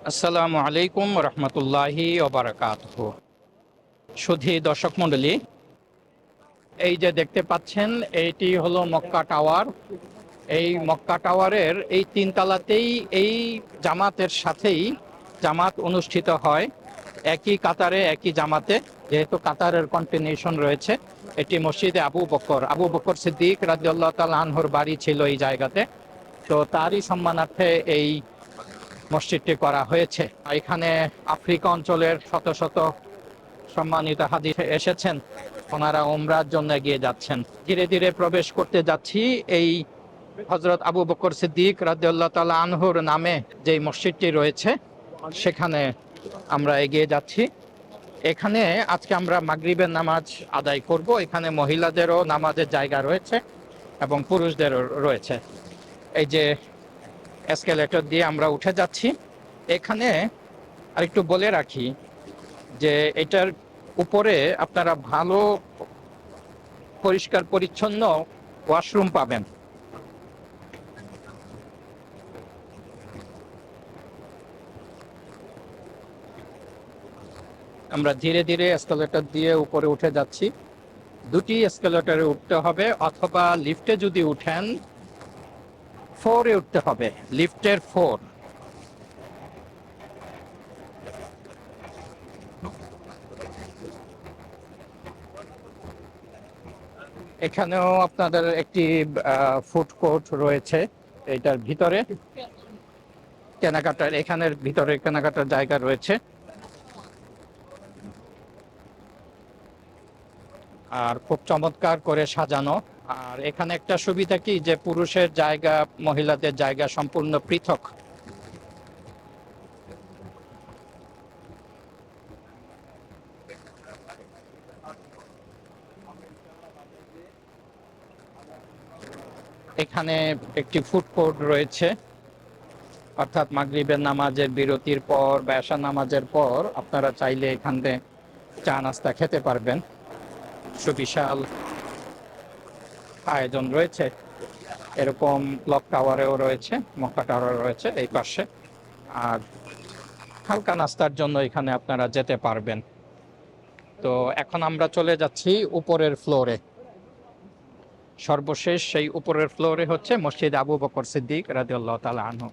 আসসালামু আলাইকুম রহমতুল্লাহি ওবারাকাতুহু। সুধী দর্শক মণ্ডলী, এই যে দেখতে পাচ্ছেন এইটি হলো মক্কা টাওয়ার। এই মক্কা টাওয়ারের এই তিনতলাতেই এই জামাতের সাথেই জামাত অনুষ্ঠিত হয়, একই কাতারে একই জামাতে। যেহেতু কাতারের কন্টিনিউশন রয়েছে, এটি মসজিদে আবু বকর সিদ্দিক রাদিয়াল্লাহু তাআলা আনহুর বাড়ি ছিল এই জায়গাতে। তো তারই সম্মানার্থে এই মসজিদটি করা হয়েছে। এখানে আফ্রিকা অঞ্চলের শত শত সম্মানিত হাজি এসেছেন, ওনারা উমরার জন্য এগিয়ে যাচ্ছেন। ধীরে ধীরে প্রবেশ করতে যাচ্ছি এই হযরত আবু বকর সিদ্দিক রাদিয়াল্লাহু তাআলা আনহুর নামে যে মসজিদটি রয়েছে সেখানে আমরা এগিয়ে যাচ্ছি। এখানে আজকে আমরা মাগরিবের নামাজ আদায় করব। এখানে মহিলাদেরও নামাজের জায়গা রয়েছে এবং পুরুষদেরও রয়েছে। এই যে এসকেলেটর দিয়ে আমরা উঠে যাচ্ছি। এখানে আরেকটু বলে রাখি যে এটার উপরে আপনারা ভালো পরিষ্কার পরিচ্ছন্ন ওয়াশরুম পাবেন। আমরা ধীরে ধীরে এসকেলেটর দিয়ে উপরে উঠে যাচ্ছি। দুটি এসকেলেটরে উঠতে হবে, অথবা লিফটে যদি উঠেন 4-এ উঠতে হবে, লিফটের 4। এখানেও আপনাদের একটি ফুড কোর্ট রয়েছে এটার ভিতরে। কেনাকাটার এখানের ভিতরে কেনাকাটার জায়গা রয়েছে। আর খুব চমৎকার করে সাজানো। আর এখানে একটা সুবিধা কি, যে পুরুষের জায়গা মহিলাদের জায়গা সম্পূর্ণ পৃথক। এখানে একটি ফুড কোর্ট রয়েছে, অর্থাৎ মাগরিবের নামাজের বিরতির পর বা এশার নামাজের পর আপনারা চাইলে এখানে চা নাস্তা খেতে পারবেন। সুবিশাল আয়োজন রয়েছে। এরকম ক্লক টাওয়ারেও রয়েছে, মক্কা টাওয়ারে রয়েছে এই পাশে। আর হালকা নাস্তার জন্য এখানে আপনারা যেতে পারবেন। তো এখন আমরা চলে যাচ্ছি উপরের ফ্লোরে। সর্বশেষ সেই উপরের ফ্লোরে হচ্ছে মসজিদ আবু বকর সিদ্দিক রাদিয়াল্লাহু তাআলা আনহু।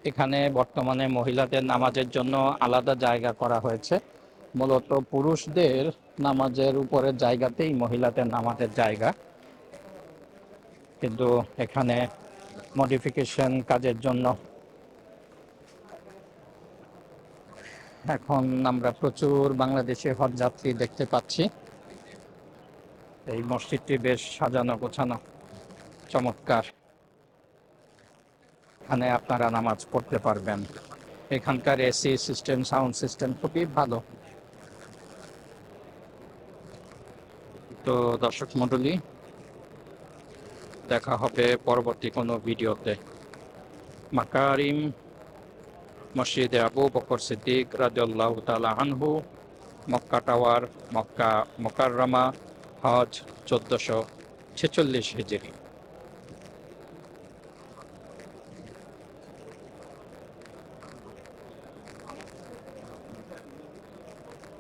এখানে বর্তমানে মহিলাদের নামাজের জন্য আলাদা জায়গা করা হয়েছে। মূলত পুরুষদের নামাজের উপরের জায়গাতেই মহিলাদের নামাজের জায়গা, কিন্তু এখানে মডিফিকেশন কাজের জন্য এখন আমরা প্রচুর বাংলাদেশি হজ যাত্রী দেখতে পাচ্ছি। এই মসজিদটি বেশ সাজানো গোছানো, চমৎকার। এখানে আপনারা নামাজ পড়তে পারবেন। এখানকার এসি সিস্টেম, সাউন্ড সিস্টেম খুবই ভালো। তো দর্শক মণ্ডলী, দেখা হবে পরবর্তী কোনো ভিডিওতে। মাকারিম মসজিদে আবু বকর সিদ্দিক রাদিয়াল্লাহু তাআলা আনহু, মক্কা টাওয়ার, মক্কা মুকাররমা, হজ 1446 হিজরি।